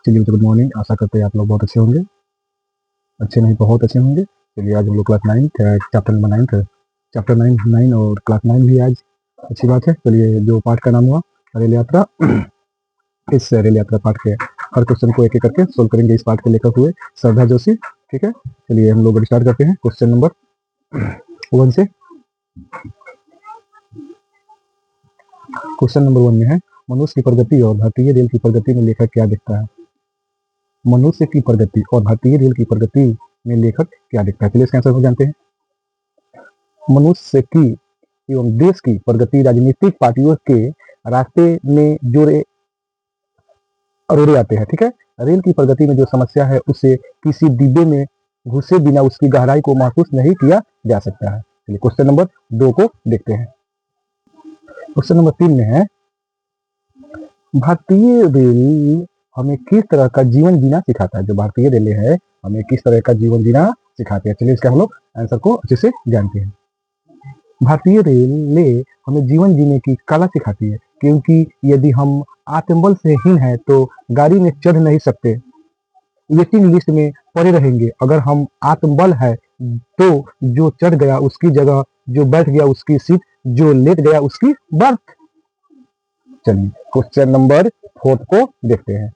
चलिए good morning. आशा करते हैं आप लोग बहुत अच्छे होंगे, अच्छे नहीं बहुत अच्छे होंगे। चलिए आज हम लोग क्लास 9 चैप्टर नंबर 9 चैप्टर 9 और क्लास 9 भी आज अच्छी बात है। चलिए जो पाठ का नाम हुआ रेल यात्रा, इस रेल यात्रा पाठ के हर क्वेश्चन को एक एक करके सोल्व करेंगे। इस पाठ के लेखक हुए श्रद्धा जोशी। ठीक है, चलिए हम लोग स्टार्ट करते हैं क्वेश्चन नंबर 1 से। क्वेश्चन नंबर 1 में है, मनुष्य की प्रगति और भारतीय रेल की प्रगति में लेखक क्या दिखता है। मनुष्य की प्रगति और भारतीय रेल की प्रगति में लेखक क्या दिखता है। चलिए इसका आंसर को जानते हैं। मनुष्य की एवं देश की प्रगति राजनीतिक पार्टियों के रास्ते में जो रोड़े आते हैं। ठीक है, रेल की प्रगति में जो समस्या है उसे किसी डिब्बे में घुसे बिना उसकी गहराई को महसूस नहीं किया जा सकता है। चलिए क्वेश्चन नंबर 2 को देखते हैं। क्वेश्चन नंबर 3 में है, भारतीय रेल हमें किस तरह का जीवन जीना सिखाता है। जो भारतीय रेल है हमें किस तरह का जीवन जीना सिखाते हैं। चलिए इसका हम लोग आंसर को अच्छे से जानते हैं। भारतीय रेल हमें जीवन जीने की कला सिखाती है, क्योंकि यदि हम आत्मबल से हीन है तो गाड़ी में चढ़ नहीं सकते, वेटिंग लिस्ट में पड़े रहेंगे। अगर हम आत्मबल है तो जो चढ़ गया उसकी जगह, जो बैठ गया उसकी सीट, जो लेट गया उसकी बर्थ। चलिए क्वेश्चन नंबर 4 को देखते हैं।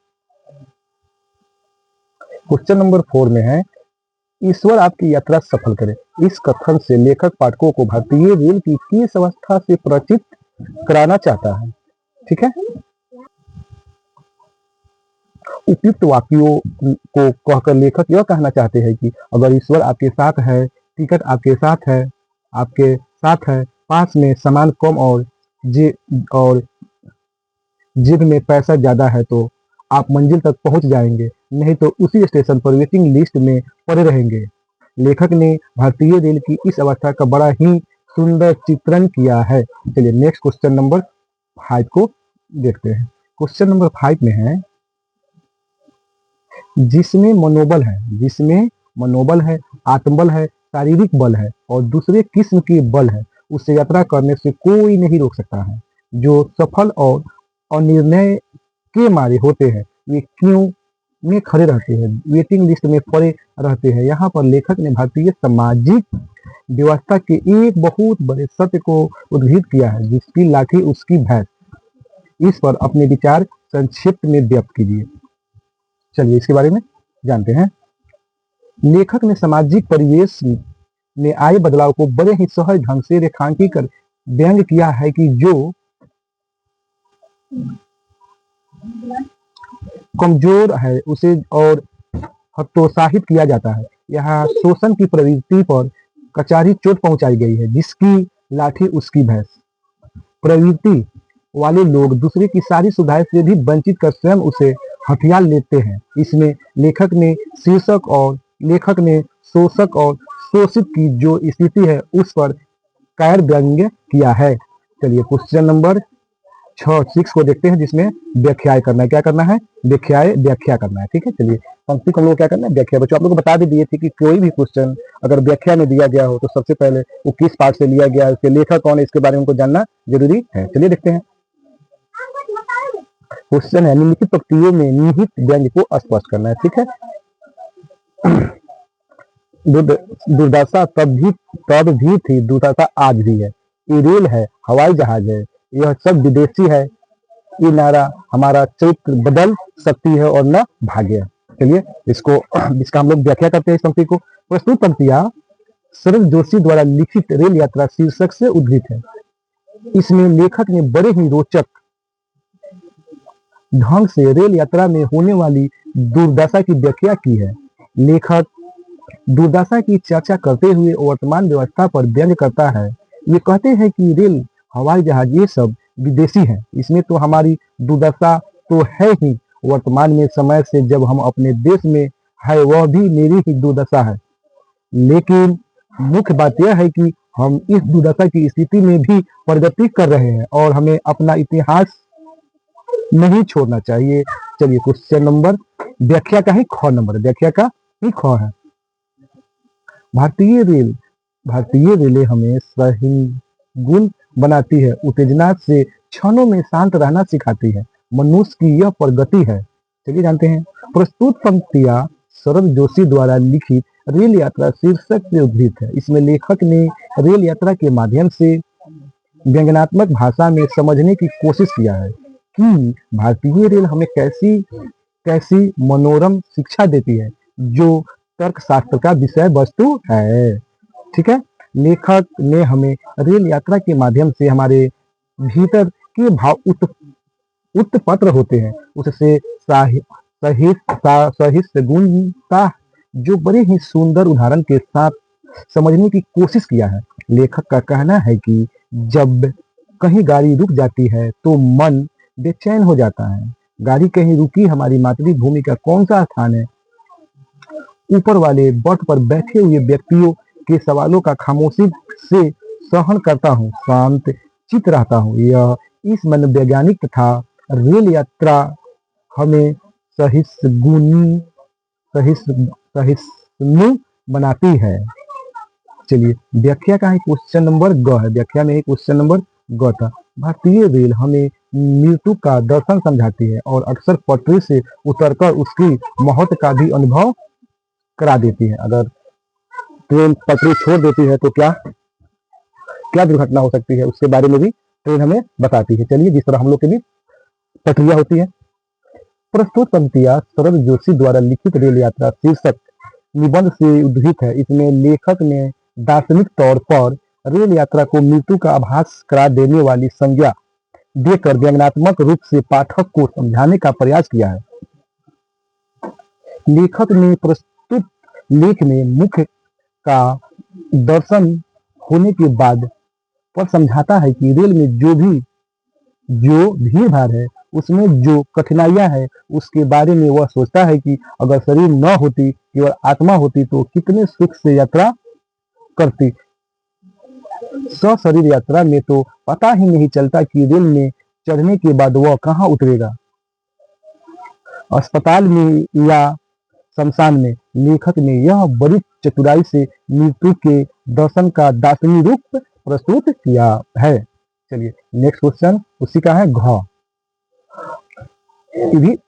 क्वेश्चन नंबर 4 में है, ईश्वर आपकी यात्रा सफल करे। इस कथन से लेखक पाठकों को भारतीय रेल की किस अवस्था से परिचित कराना चाहता है। ठीक है, उपयुक्त वाक्यों को कहकर लेखक यह कहना चाहते हैं कि अगर ईश्वर आपके साथ है, टिकट आपके साथ है, पास में सामान कम और जेब में पैसा ज्यादा है तो आप मंजिल तक पहुंच जाएंगे, नहीं तो उसी स्टेशन पर वेटिंग लिस्ट में पड़े रहेंगे। लेखक ने भारतीय रेल की इस अवस्था का बड़ा ही सुंदर चित्रण किया है। चलिए नेक्स्ट क्वेश्चन नंबर 5 को देखते हैं। क्वेश्चन नंबर 5 में है, जिसमें मनोबल है, आत्मबल है, शारीरिक बल है और दूसरे किस्म के बल है, उसे यात्रा करने से कोई नहीं रोक सकता है। जो सफल और अनिर्णय के मारे होते हैं वे क्यों में खड़े रहते हैं, वेटिंग लिस्ट में पड़े रहते हैं। यहाँ पर लेखक ने भारतीय सामाजिक व्यवस्था के एक बहुत बड़े सत्य को उद्धृत किया है, जिसकी लाठी उसकी भैंस। इस पर अपने विचार संक्षिप्त में व्यक्त कीजिए। चलिए इसके बारे में जानते हैं। लेखक ने सामाजिक परिवेश में आए बदलाव को बड़े ही सहज ढंग से रेखांकित कर व्यंग किया है कि जो कमजोर है उसे और हतोत्साहित किया जाता है। यहाँ शोषण की प्रवृत्ति पर कचारी चोट पहुंचाई गई है, जिसकी लाठी उसकी भैंस। प्रवृत्ति वाले लोग दूसरे की सारी सुविधाएं से भी वंचित कर स्वयं उसे हथियार लेते हैं। इसमें लेखक ने शोषक और शोषित की जो स्थिति है उस पर कायर व्यंग्य किया है। चलिए क्वेश्चन नंबर 6 को देखते हैं, जिसमें व्याख्या करना है। क्या करना है? व्याख्या करना है। ठीक है, चलिए पंक्ति को हम लोग क्या करना है, व्याख्या। बच्चों आप लोग को बता भी दिए थे कि कोई भी क्वेश्चन अगर व्याख्या में दिया गया हो तो सबसे पहले वो किस पाठ से लिया गया है, उसके लेखक कौन है, इसके बारे में उनको जानना जरूरी है। चलिए देखते हैं। क्वेश्चन है, निम्नलिखित पंक्तियों में निहित व्यंग्य को स्पष्ट करना है। ठीक है, दुर्दशा तब भी थी, दुर्दशा आज भी है। ये रेल है, हवाई जहाज है, यह सब विदेशी है। ये नारा हमारा चरित्र बदल सकती है और न भाग्य। चलिए इसका हम लोग व्याख्या करते हैं इस पंक्ति को। प्रस्तुत पंक्तियां शरद जोशी द्वारा लिखित रेल यात्रा शीर्षक से उद्धृत है। इसमें लेखक ने बड़े ही रोचक ढंग से रेल यात्रा में होने वाली दुर्दशा की व्याख्या की है। लेखक दुर्दशा की चर्चा करते हुए वर्तमान व्यवस्था पर व्यंग्य करता है। ये कहते हैं कि रेल, हवाई जहाज ये सब विदेशी है, इसमें तो हमारी दुर्दशा तो है ही। वर्तमान में समय से जब हम अपने देश में है वह भी मेरी ही दुर्दशा है। लेकिन मुख्य बात यह है कि हम इस दुर्दशा की स्थिति में भी प्रगति कर रहे हैं और हमें अपना इतिहास नहीं छोड़ना चाहिए। चलिए क्वेश्चन नंबर व्याख्या का ही ख है। भारतीय रेल हमें सहिष्णु बनाती है, उत्तेजना से क्षणों में शांत रहना सिखाती है, मनुष्य की यह प्रगति है। चलिए जानते हैं। प्रस्तुत पंक्तियां शरद जोशी द्वारा लिखित रेल यात्रा शीर्षक से उद्धृत है। इसमें लेखक ने रेल यात्रा के माध्यम से व्यंग्यात्मक भाषा में समझने की कोशिश किया है कि भारतीय रेल हमें कैसी कैसी मनोरम शिक्षा देती है, जो तर्कशास्त्र का विषय वस्तु है। ठीक है, लेखक ने हमें रेल यात्रा के माध्यम से हमारे भीतर के भाव उत्पन्न होते हैं, उससे साहित्य गुणता जो बड़े ही सुंदर उदाहरण के साथ समझने की कोशिश किया है। लेखक का कहना है कि जब कहीं गाड़ी रुक जाती है तो मन बेचैन हो जाता है। गाड़ी कहीं रुकी, हमारी मातृभूमि का कौन सा स्थान है? ऊपर वाले बर्थ पर बैठे हुए व्यक्तियों के सवालों का खामोशी से सहन करता हूँ, शांत चित रहता हूँ। यह इस मनोवैज्ञानिक तथा रेल यात्रा हमें सहिष्णु बनाती है। चलिए, व्याख्या का है क्वेश्चन नंबर ग है। व्याख्या में क्वेश्चन नंबर ग था, भारतीय रेल हमें मृत्यु का दर्शन समझाती है और अक्सर पटरी से उतरकर उसकी महत्व का भी अनुभव करा देती है। अगर ट्रेन पटरी छोड़ देती है तो क्या क्या दुर्घटना हो सकती है, उसके बारे में भी ट्रेन हमें बताती है। चलिए, जिस तरह हम लोग के भी पटरियां होती है। प्रस्तुत पंक्तियां शरद जोशी द्वारा लिखित रेल यात्रा शीर्षक निबंध से उद्धृत है। इसमें लेखक ने दार्शनिक तौर पर रेल यात्रा को मृत्यु का आभास करा देने वाली संज्ञा देकर व्यंग्यात्मक रूप से पाठक को समझाने का प्रयास किया है। लेखक ने प्रस्तुत लेख में मुख्य का दर्शन होने के बाद पर समझाता है कि रेल में जो भीड़ भाड़ है, उसमें जो कठिनाइयां है, उसके बारे में वह सोचता है कि अगर शरीर न होती, केवल आत्मा होती, तो कितने सुख से यात्रा करती। सशरीर यात्रा में तो पता ही नहीं चलता कि रेल में चढ़ने के बाद वह कहाँ उतरेगा, अस्पताल में या शमशान में। लेखक ने यह बड़ी चतुराई से मृत्यु के दर्शन का दार्शनिक रूप प्रस्तुत किया है। चलिए, नेक्स्ट क्वेश्चन उसी का है घ। ये भी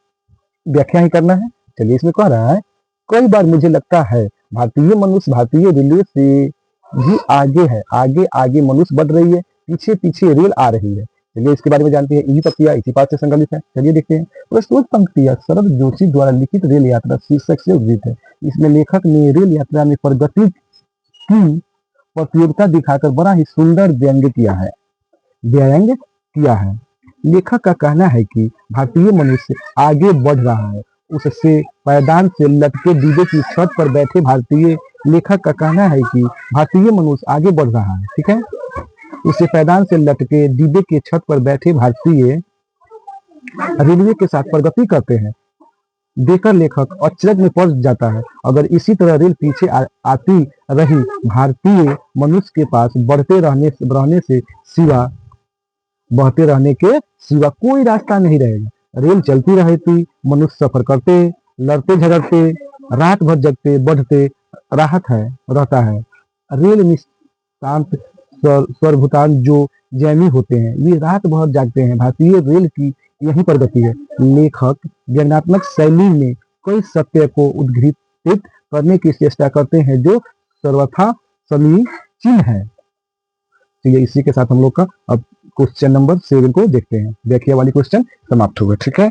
व्याख्या ही करना है। चलिए, इसमें कह रहा है, कई बार मुझे लगता है भारतीय मनुष्य भारतीय रेलवे से भी आगे है। आगे आगे मनुष्य बढ़ रही है, पीछे पीछे रेल आ रही है। चलिए, इसके बारे में जानते हैं। इसी पंक्तियां इसी पाठ से संबंधित है। चलिए देखते हैं। प्रस्तुत पंक्तियां शरद जोशी द्वारा लिखित रेल यात्रा शीर्षक से उद्धृत है। इसमें लेखक ने रेल यात्रा में प्रगति की प्रतियोगिता दिखाकर बड़ा ही सुंदर व्यंग्य किया है। लेखक का कहना है कि भारतीय मनुष्य आगे बढ़ रहा है, उससे पायदान से लटके डिब्बे की छत पर बैठे भारतीय लेखक का कहना है कि भारतीय मनुष्य आगे बढ़ रहा है। ठीक है, उससे पायदान से लटके डिब्बे के छत पर बैठे भारतीय रेलवे के साथ प्रगति करते हैं। देखकर लेखक अचरज में पड़ जाता है। अगर इसी तरह रेल पीछे आती रही, भारतीय मनुष्य के पास बढ़ते रहने के सिवा कोई रास्ता नहीं रहेगा। रेल चलती रहती, मनुष्य सफर करते, लड़ते झगड़ते, रात भर जगते बढ़ते रहता है। रेल निशांत सर्वभूतान जो जैमी होते हैं, वे रात भर जागते हैं। भारतीय रेल की यही प्रगति है। लेखक व्यंग्यात्मक शैली में कई सत्य को उद्घाटित करने की चेष्टा करते हैं जो सर्वथा समीचीन है। तो ये इसी के साथ हम लोग का अब क्वेश्चन नंबर 7 को देखते हैं। व्याख्या वाली क्वेश्चन समाप्त हो गए। ठीक है,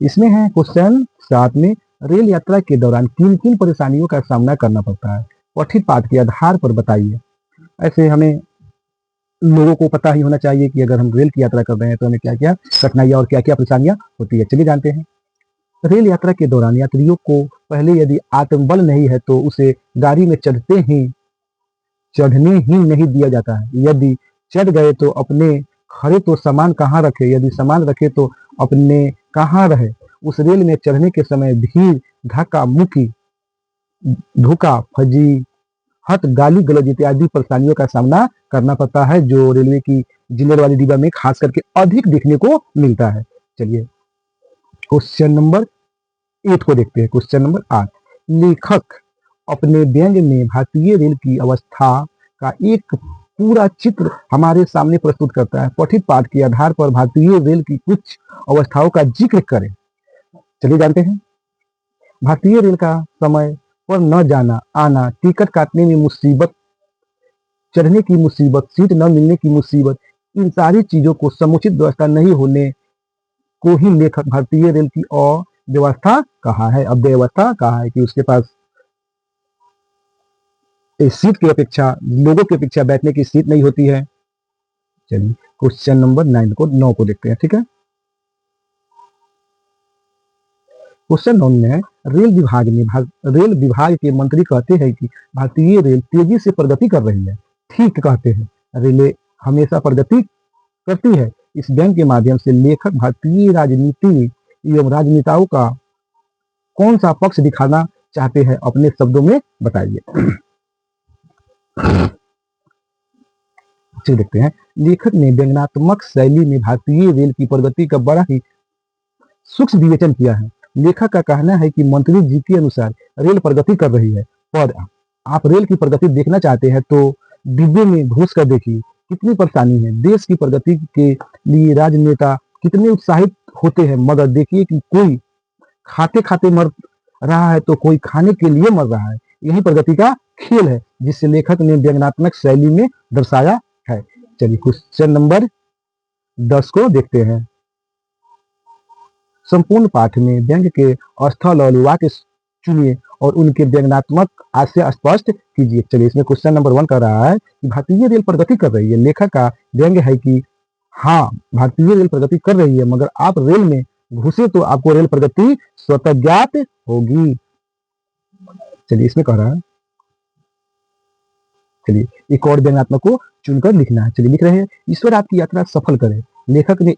इसमें है क्वेश्चन 7 में रेल यात्रा के दौरान किन किन परेशानियों का सामना करना पड़ता है, पठित पाठ के आधार पर बताइए। ऐसे हमें लोगों को पता ही होना चाहिए कि अगर हम रेल की यात्रा कर रहे हैं तो हमें क्या क्या कठिनाइयां और क्या क्या परेशानियां होती है। चलिए जानते हैं। रेल यात्रा के दौरान यात्रियों को पहले यदि आत्मबल नहीं है तो उसे गाड़ी में चढ़ने ही नहीं दिया जाता है। यदि चढ़ गए तो अपने खड़े तो सामान कहाँ रखे, यदि सामान रखे तो अपने कहाँ रहे। उस रेल में चढ़ने के समय भीड़, धक्का मुक्की, धोखा, फजीहत, गाली गलौज इत्यादि परेशानियों का सामना करना पड़ता है, जो रेलवे की जिलेट वाली डिब्बा में खास करके अधिक देखने को मिलता है। चलिए क्वेश्चन नंबर 8 को देखते हैं। क्वेश्चन नंबर 8, लेखक अपने व्यंग्य में भारतीय रेल की अवस्था का एक पूरा चित्र हमारे सामने प्रस्तुत करता है। पठित पाठ के आधार पर भारतीय रेल की कुछ अवस्थाओं का जिक्र करें। चलिए जानते हैं। भारतीय रेल का समय पर न जाना आना, टिकट काटने में मुसीबत, चढ़ने की मुसीबत, सीट न मिलने की मुसीबत, इन सारी चीजों को समुचित व्यवस्था नहीं होने को ही लेखक भारतीय रेल की अव्यवस्था कहा है। अब व्यवस्था कहा है कि उसके पास सीट की अपेक्षा, लोगों की अपेक्षा बैठने की सीट नहीं होती है। चलिए क्वेश्चन नंबर 9 को देखते हैं। ठीक है, क्वेश्चन 9 में रेल विभाग के मंत्री कहते हैं कि भारतीय रेल तेजी से प्रगति कर रही है। ठीक कहते हैं, रेल हमेशा प्रगति करती है। इस व्यंग के माध्यम से लेखक भारतीय राजनीति एवं राजनेताओं का कौन सा पक्ष दिखाना चाहते हैं, अपने शब्दों में बताइए। चलिए देखते हैं। लेखक ने व्यंग्यात्मक शैली में भारतीय रेल की प्रगति का बड़ा ही सूक्ष्म विवेचन किया है। लेखक का कहना है कि मंत्री जी के अनुसार रेल प्रगति कर रही है, पर आप रेल की प्रगति देखना चाहते हैं तो डिब्बे में घुस कर देखिए कितनी परेशानी है। देश की प्रगति के लिए राजनेता कितने उत्साहित होते हैं, मगर देखिए कि कोई खाते खाते मर रहा है तो कोई खाने के लिए मर रहा है। यही प्रगति का खेल है, जिससे लेखक ने व्यंग्यात्मक शैली में दर्शाया है। चलिए क्वेश्चन नंबर 10 को देखते हैं। संपूर्ण पाठ में व्यंग्य के स्थल और वाक्य चुनिए और उनके व्यंग्यात्मक आशय स्पष्ट कीजिए। चलिए इसमें क्वेश्चन नंबर 1 कर रहा है कि भारतीय रेल प्रगति कर रही है। लेखक का व्यंग्य है कि हाँ, भारतीय रेल प्रगति कर रही है, मगर आप रेल में घुसे तो आपको रेल प्रगति स्वतः ज्ञात होगी। चलिए इसमें कह रहा है, चलिए एक और व्यंग्यात्मक को चुनकर लिखना है। चलिए लिख रहे हैं, ईश्वर आपकी यात्रा सफल करे। लेखक ने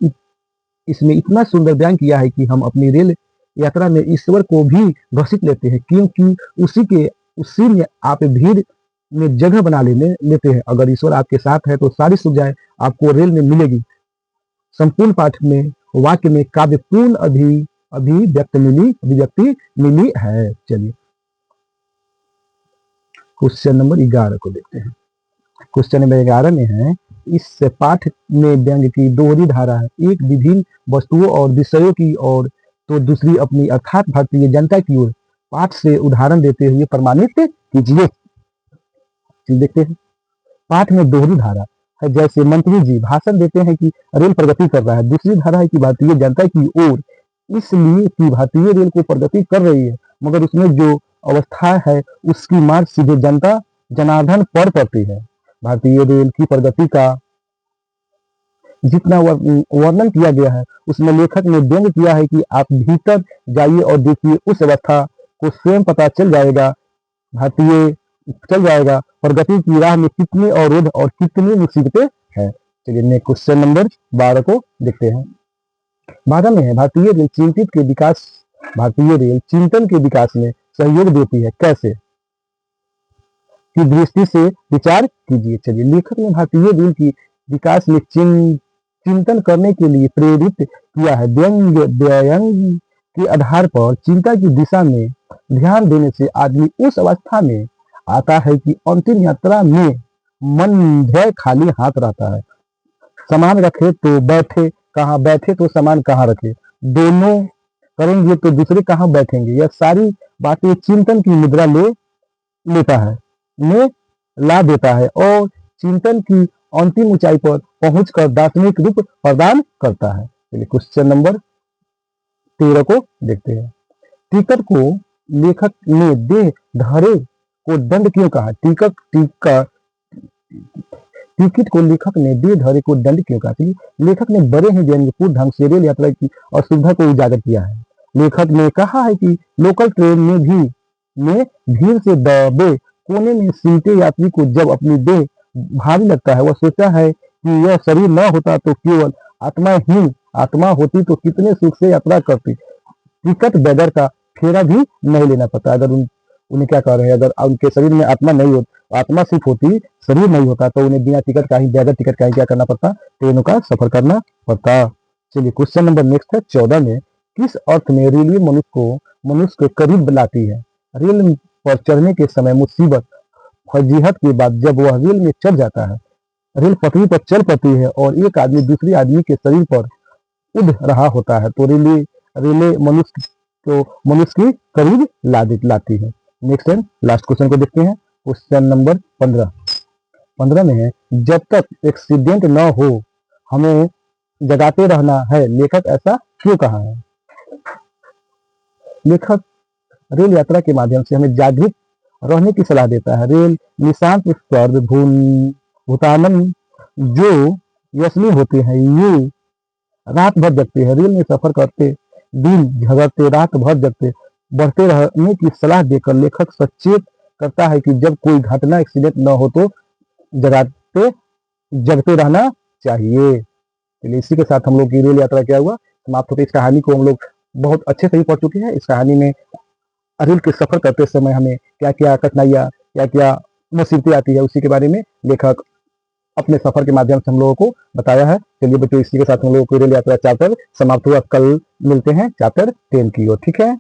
इसमें इतना सुंदर बयान किया है कि हम अपनी रेल यात्रा में ईश्वर को भी घोषित लेते हैं, क्योंकि उसी में आप भीड़ में जगह बना लेते हैं। अगर ईश्वर आपके साथ है तो सारी सुविधाएं आपको रेल में मिलेगी। संपूर्ण पाठ में वाक्य में काव्यपूर्ण अभिव्यक्ति मिली है। चलिए क्वेश्चन नंबर 11 को देखते हैं। क्वेश्चन नंबर 11 में है, इस पाठ में व्यंग्य की दोहरी धारा है, एक विभिन्न वस्तुओं और विषयों की ओर तो दूसरी अपनी अर्थात भारतीय जनता की ओर। पाठ से उदाहरण देते हुए प्रमाणित कीजिए। देखते हैं, पाठ में दोहरी धारा है, जैसे मंत्री जी भाषण देते हैं कि रेल प्रगति कर रहा है। दूसरी धारा है कि भारतीय जनता की ओर, इसलिए कि भारतीय रेल को प्रगति कर रही है, मगर उसमें जो अवस्था है उसकी मार सीधे जनता जनार्दन पर पड़ती है। भारतीय रेल की प्रगति का जितना वर्णन किया गया है उसमें लेखक ने व्यंग किया है कि आप भीतर जाइए और देखिए, उस अवस्था को स्वयं पता चल जाएगा प्रगति की राह में कितने अवरोध और कितनी मुसीबतें हैं। चलिए क्वेश्चन नंबर 12 को देखते हैं। 12 में है, भारतीय रेल चिंतन के विकास में सहयोग देती है, कैसे की दृष्टि से विचार कीजिए। चलिए लेखक ने भारतीय रेल की विकास में चिंतन करने के लिए प्रेरित किया है। व्यंग के आधार पर चिंता की दिशा में ध्यान देने से आदमी उस अवस्था में आता है कि अंतिम यात्रा में मन भय खाली हाथ रहता है। सामान रखे तो बैठे तो सामान कहाँ रखे, दोनों करेंगे तो दूसरे कहाँ बैठेंगे। यह सारी बातें चिंतन की मुद्रा ला देता है और चिंतन की अंतिम ऊंचाई पर पहुंचकर दार्शनिक रूप प्रदान करता है। चलिए क्वेश्चन नंबर 13 को देखते हैं। टिकट को लेखक ने देह धरे को दंड क्यों कहा? टिकट को लेखक ने देह धरे को दंड क्यों कहा? लेखक ने बड़े ही व्यंग्यपूर्ण ढंग से रेल यात्रा की असुविधा को उजागर किया है। लेखक ने कहा है कि लोकल ट्रेन में भीड़ से दबे कोने में सीटे यात्री को जब अपनी देह भारी लगता है, वह सोचता है कि यह शरीर न होता तो केवल आत्मा होती तो कितने सुख से यात्रा करती। टिकट बेगर का फेरा भी नहीं लेना पड़ता। अगर उन्हें क्या कह रहे हैं, अगर उनके शरीर में आत्मा सिर्फ होती, शरीर नहीं होता, तो उन्हें बिना टिकट का ही, बगैर टिकट का ही क्या करना पड़ता, ट्रेनों का सफर करना पड़ता। चलिए क्वेश्चन नंबर नेक्स्ट है 14 में, किस अर्थ में रेलवे मनुष्य के करीब लाती है? रेल पर चढ़ने के समय मुसीबत फजीहत के बाद जब वह रेल में चढ़ जाता है, रेल पटरी पर चल पड़ती है और एक आदमी दूसरे आदमी के शरीर पर उड़ रहा होता है, तो रेले मनुष्य तो मनुष्य की करीब लाती है। नेक्स्ट एंड लास्ट क्वेश्चन को देखते हैं। क्वेश्चन नंबर 15 में है, जब तक एक्सीडेंट न हो हमें जगाते रहना है, लेखक ऐसा क्यों कहा है? लेखक रेल यात्रा के माध्यम से हमें जागृत रहने की सलाह देता है। रेल निशांत स्पर्ध भूतानन जो व्यसनी होते हैं, ये रात भर जगते हैं। रेल में सफर करते दिन झगड़ते, रात भर जगते बढ़ते रहने की सलाह देकर लेखक सचेत करता है कि जब कोई घटना एक्सीडेंट न हो तो जगाते जगते रहना चाहिए। चलिए इसी के साथ हम लोग की रेल यात्रा क्या हुआ समाप्त होती है। इस कहानी को हम लोग बहुत अच्छे से ही पढ़ चुके हैं। इस कहानी में रेल के सफर करते समय हमें क्या क्या कठिनाइयाँ, क्या क्या मुसीबतें आती है, उसी के बारे में लेखक अपने सफर के माध्यम से हम लोगों को बताया है। चलिए बच्चों, इसी के साथ हम लोगों को रेल यात्रा चैप्टर समाप्त हुआ। कल मिलते हैं चैप्टर 10 की ओर, ठीक है।